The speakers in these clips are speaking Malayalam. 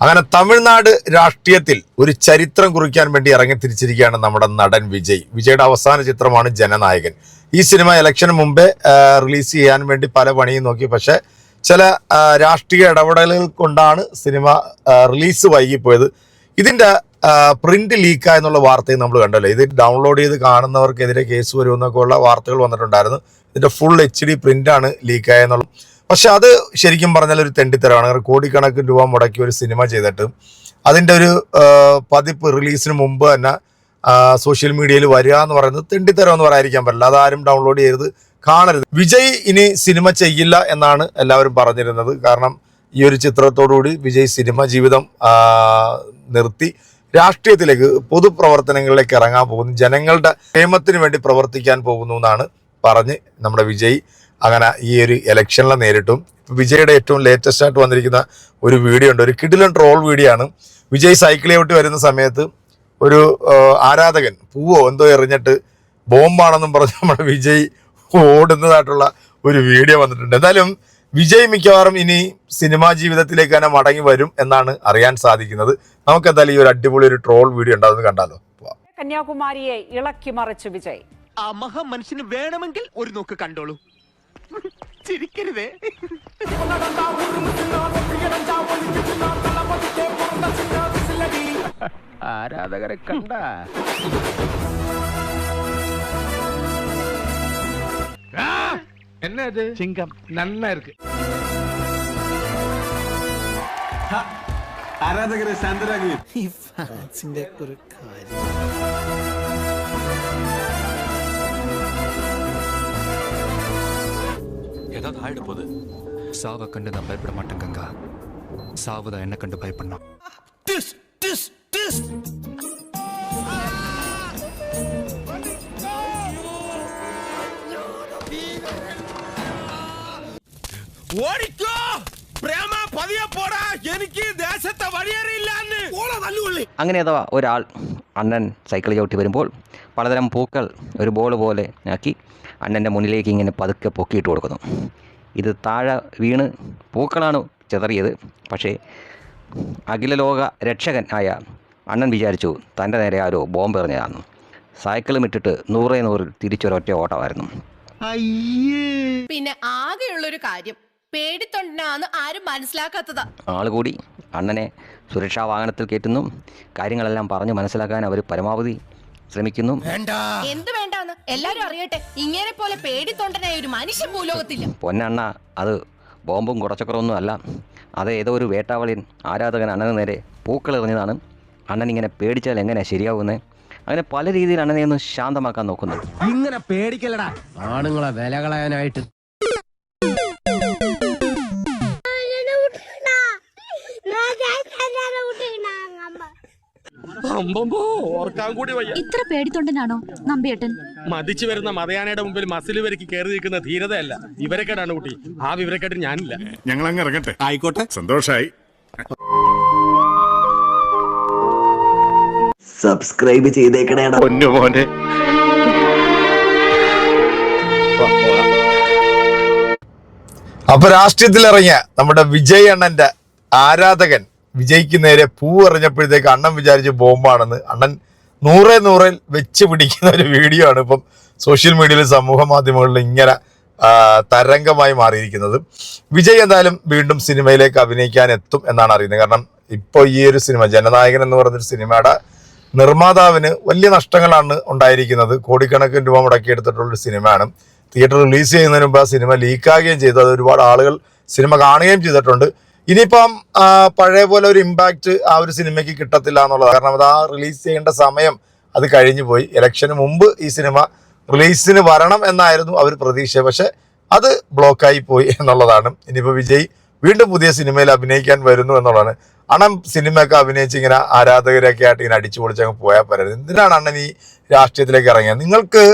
അങ്ങനെ തമിഴ്നാട് രാഷ്ട്രീയത്തിൽ ഒരു ചരിത്രം കുറിക്കാൻ വേണ്ടി ഇറങ്ങിത്തിരിച്ചിരിക്കുകയാണ് നമ്മുടെ നടൻ വിജയ്. വിജയുടെ അവസാന ചിത്രമാണ് ജനനായകൻ. ഈ സിനിമ ഇലക്ഷന് മുമ്പേ റിലീസ് ചെയ്യാൻ വേണ്ടി പല പണിയും നോക്കി. പക്ഷെ ചില രാഷ്ട്രീയ ഇടപെടലുകൾ കൊണ്ടാണ് സിനിമ റിലീസ് വൈകിപ്പോയത്. ഇതിന്റെ പ്രിന്റ് ലീക്ക എന്നുള്ള വാർത്തയും നമ്മൾ കണ്ടല്ലോ. ഇത് ഡൗൺലോഡ് ചെയ്ത് കാണുന്നവർക്കെതിരെ കേസ് വരുമെന്നൊക്കെ ഉള്ള വാർത്തകൾ വന്നിട്ടുണ്ടായിരുന്നു. ഇതിന്റെ ഫുൾ HD പ്രിന്റാണ് ലീക്കായ എന്നുള്ള. പക്ഷെ അത് ശരിക്കും പറഞ്ഞാൽ ഒരു തെണ്ടിത്തരമാണ്. കോടിക്കണക്കിന് രൂപ മുടക്കി ഒരു സിനിമ ചെയ്തിട്ട് അതിൻ്റെ ഒരു പതിപ്പ് റിലീസിന് മുമ്പ് തന്നെ സോഷ്യൽ മീഡിയയിൽ വരിക എന്ന് പറയുന്നത് തെണ്ടിത്തരം എന്ന് പറയാതിരിക്കാൻ പറ്റില്ല. അതാരും ഡൗൺലോഡ് ചെയ്ത് കാണരുത്. വിജയ് ഇനി സിനിമ ചെയ്യില്ല എന്നാണ് എല്ലാവരും പറഞ്ഞിരുന്നത്. കാരണം ഈ ഒരു ചിത്രത്തോടുകൂടി വിജയ് സിനിമ ജീവിതം നിർത്തി രാഷ്ട്രീയത്തിലേക്ക് പൊതുപ്രവർത്തനങ്ങളിലേക്ക് ഇറങ്ങാൻ പോകുന്നു, ജനങ്ങളുടെ ക്ഷേമത്തിന് വേണ്ടി പ്രവർത്തിക്കാൻ പോകുന്നു എന്നാണ് പറഞ്ഞ് നമ്മുടെ വിജയ് അങ്ങനെ ഈ ഒരു ഇലക്ഷനിലെ നേരിട്ടും. വിജയുടെ ഏറ്റവും ലേറ്റസ്റ്റ് ആയിട്ട് വന്നിരിക്കുന്ന ഒരു വീഡിയോ ഉണ്ട്, ഒരു കിടിലൻ ട്രോൾ വീഡിയോ ആണ്. വിജയ് സൈക്കിൾ ചവിട്ടി വരുന്ന സമയത്ത് ഒരു ആരാധകൻ പൂവോ എന്തോ എറിഞ്ഞിട്ട് ബോംബാണെന്നും പറഞ്ഞ് നമ്മുടെ വിജയ് ഓടുന്നതായിട്ടുള്ള ഒരു വീഡിയോ വന്നിട്ടുണ്ട്. എന്തായാലും വിജയ് മിക്കവാറും ഇനി സിനിമാ ജീവിതത്തിലേക്ക് തന്നെ മടങ്ങി വരും എന്നാണ് അറിയാൻ സാധിക്കുന്നത്. നമുക്ക് എന്തായാലും ഈ ഒരു അടിപൊളി ഒരു ട്രോൾ വീഡിയോ ഉണ്ടാവുന്നത് കണ്ടാലോ. കന്യാകുമാരിയെ ഇളക്കി മറിച്ചു വിജയ്. ആ മഹാമനുഷ്യന് വേണമെങ്കിൽ ഒരു നോക്ക് കണ്ടോളൂ. ചിരിക്കരുതേ. ആരാധകരെ കണ്ട என்ன இது சிங்கம் நன்னா இருக்கு. ആരാധകരെ ശാന്തരാകുകയും ഈ ഫാൻസിന്റെ ഒരു കാര്യം. ஏதாவது ஆயிட போகுது. சாவை கண்டு நான் பயப்பட மாட்டேன் கங்கா, சாவுதான் என்ன கண்டு பயப்படணும். ഓടിക്കോ പ്രേമ പതിയെ പോടാ, എനിക്ക് ദേശത്തെ വഴിയേറിയില്ലാന്ന്. അങ്ങനെ അഥവാ ഒരാൾ അണ്ണൻ സൈക്കിൾ ചവിട്ടി വരുമ്പോൾ പലതരം പൂക്കൾ ഒരു ബോൾ പോലെ ആക്കി അണ്ണൻ്റെ മുന്നിലേക്ക് ഇങ്ങനെ പതുക്കെ പൊക്കിയിട്ട് കൊടുക്കുന്നു. ഇത് താഴെ വീണ് പൂക്കളാണ് ചിതറിയത്. പക്ഷേ അഖില ലോക രക്ഷകൻ ആയ അണ്ണൻ വിചാരിച്ചു തൻ്റെ നേരെ ആരോ ബോംബ് എറിഞ്ഞതാണ്. സൈക്കിളും ഇട്ടിട്ട് 100 തിരിച്ചൊരൊറ്റ ഓട്ടമായിരുന്നു. പിന്നെ ആകെയുള്ളൊരു കാര്യം പേടിത്തൊണ്ടനാന്ന് ആരും മനസ്സിലാക്കാത്തതാ. ആളുകൂടി അണ്ണനെ സുരക്ഷാ വാഹനത്തിൽ കയറ്റുന്നു. കാര്യങ്ങളെല്ലാം പറഞ്ഞു മനസ്സിലാക്കാൻ അവർ പരമാവധി ശ്രമിക്കുന്നു. എന്ത് വേണ്ടാന്ന് എല്ലാരും അറിയട്ടെ, ഇങ്ങനെ പോലെ പേടിത്തൊണ്ടനായ ഒരു മനുഷ്യൻ ഭൂലോകത്തില്ല. പൊന്നണ്ണ, അത് ബോംബും കുടച്ചക്രമൊന്നും അല്ല. അത് ഏതോ ഒരു വേട്ടാവളിയൻ ആരാധകൻ അണ്ണന് നേരെ പൂക്കൾ എറിഞ്ഞതാണ്. അണ്ണൻ ഇങ്ങനെ പേടിച്ചാൽ എങ്ങനെയാണ് ശരിയാവുന്നത്? അങ്ങനെ പല രീതിയിൽ അണ്ണനെ ഒന്ന് ശാന്തമാക്കാൻ നോക്കുന്നു. ഇങ്ങനെ പേടിക്കലടാ ആണുങ്ങളെ വില കളയാനായിട്ട്. ഇത്ര പേടിത്തൊണ്ടനാണോ നമ്പിയേട്ടൻ? മതിച്ചു വരുന്ന മതയാനയുടെ മുമ്പിൽ മസിൽ വരയ്ക്ക് കയറി നിൽക്കുന്ന ധീരതയല്ല വിവരക്കേടാണ് കുട്ടി. ആ വിവരക്കേട്ടിൽ ഞാനില്ല. ഞങ്ങൾ അങ്ങ് ഇറങ്ങട്ടെ. ആയിക്കോട്ടെ, സന്തോഷായി. സബ്സ്ക്രൈബ് ചെയ്തേക്കണേടാ പൊന്നു മോനെ. അപ്പൊ രാഷ്ട്രീയത്തിൽ ഇറങ്ങിയ നമ്മുടെ വിജയ് അണ്ണന്റെ ആരാധകൻ വിജയ്ക്ക് നേരെ പൂ എറിഞ്ഞപ്പോഴത്തേക്ക് അണ്ണൻ വിചാരിച്ച് ബോംബാണെന്ന്. അണ്ണൻ 100 വെച്ച് പിടിക്കുന്ന ഒരു വീഡിയോ ആണ് ഇപ്പം സോഷ്യൽ മീഡിയയിൽ സമൂഹ മാധ്യമങ്ങളിൽ ഇങ്ങനെ തരംഗമായി മാറിയിരിക്കുന്നത്. വിജയ് എന്തായാലും വീണ്ടും സിനിമയിലേക്ക് അഭിനയിക്കാൻ എത്തും എന്നാണ് അറിയുന്നത്. കാരണം ഇപ്പോൾ ഈ ഒരു സിനിമ ജനനായകൻ എന്ന് പറഞ്ഞൊരു സിനിമയുടെ നിർമ്മാതാവിന് വലിയ നഷ്ടങ്ങളാണ് ഉണ്ടായിരിക്കുന്നത്. കോടിക്കണക്കിന് രൂപ മുടക്കിയെടുത്തിട്ടുള്ളൊരു സിനിമയാണ്. തിയേറ്റർ റിലീസ് ചെയ്യുന്നതിന് മുമ്പ് ആ സിനിമ ലീക്കാകുകയും ചെയ്തു. അത് ഒരുപാട് ആളുകൾ സിനിമ കാണുകയും ചെയ്തിട്ടുണ്ട്. ഇനിയിപ്പം പഴയ പോലെ ഒരു ഇമ്പാക്റ്റ് ആ ഒരു സിനിമയ്ക്ക് കിട്ടത്തില്ല എന്നുള്ളതാണ്. കാരണം അത് ആ റിലീസ് ചെയ്യേണ്ട സമയം അത് കഴിഞ്ഞു പോയി. ഇലക്ഷന് മുമ്പ് ഈ സിനിമ റിലീസിന് വരണം എന്നായിരുന്നു അവർ പ്രതീക്ഷ. പക്ഷെ അത് ബ്ലോക്കായി പോയി എന്നുള്ളതാണ്. ഇനിയിപ്പോൾ വിജയ് വീണ്ടും പുതിയ സിനിമയിൽ അഭിനയിക്കാൻ വരുന്നു എന്നുള്ളതാണ്. അണ്ണൻ സിനിമയൊക്കെ അഭിനയിച്ച് ഇങ്ങനെ ആരാധകരൊക്കെ ആയിട്ട് ഇങ്ങനെ അടിച്ചു പൊളിച്ചങ്ങ് പോയാൽ പറ്റരുത്. എന്തിനാണ് അണ്ണൻ ഈ രാഷ്ട്രീയത്തിലേക്ക് ഇറങ്ങിയത്? നിങ്ങൾക്ക്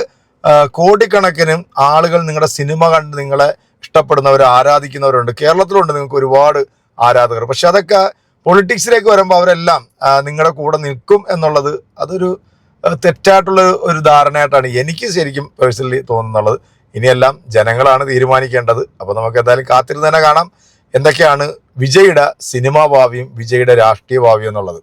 കോടിക്കണക്കിന് ആളുകൾ നിങ്ങളുടെ സിനിമ കണ്ട് നിങ്ങളെ ഇഷ്ടപ്പെടുന്നവർ ആരാധിക്കുന്നവരുണ്ട്. കേരളത്തിലുണ്ട് നിങ്ങൾക്ക് ഒരുപാട് ആരാധകർ. പക്ഷെ അതൊക്കെ പൊളിറ്റിക്സിലേക്ക് വരുമ്പോൾ അവരെല്ലാം നിങ്ങളുടെ കൂടെ നിൽക്കും എന്നുള്ളത് അതൊരു തെറ്റായിട്ടുള്ള ഒരു ധാരണയായിട്ടാണ് എനിക്ക് ശരിക്കും പേഴ്സണലി തോന്നുന്നുള്ളത്. ഇനിയെല്ലാം ജനങ്ങളാണ് തീരുമാനിക്കേണ്ടത്. അപ്പോൾ നമുക്ക് എന്തായാലും കാത്തിരുന്ന് തന്നെ കാണാം എന്തൊക്കെയാണ് വിജയുടെ സിനിമാ ഭാവിയും വിജയുടെ രാഷ്ട്രീയ ഭാവിയും എന്നുള്ളത്.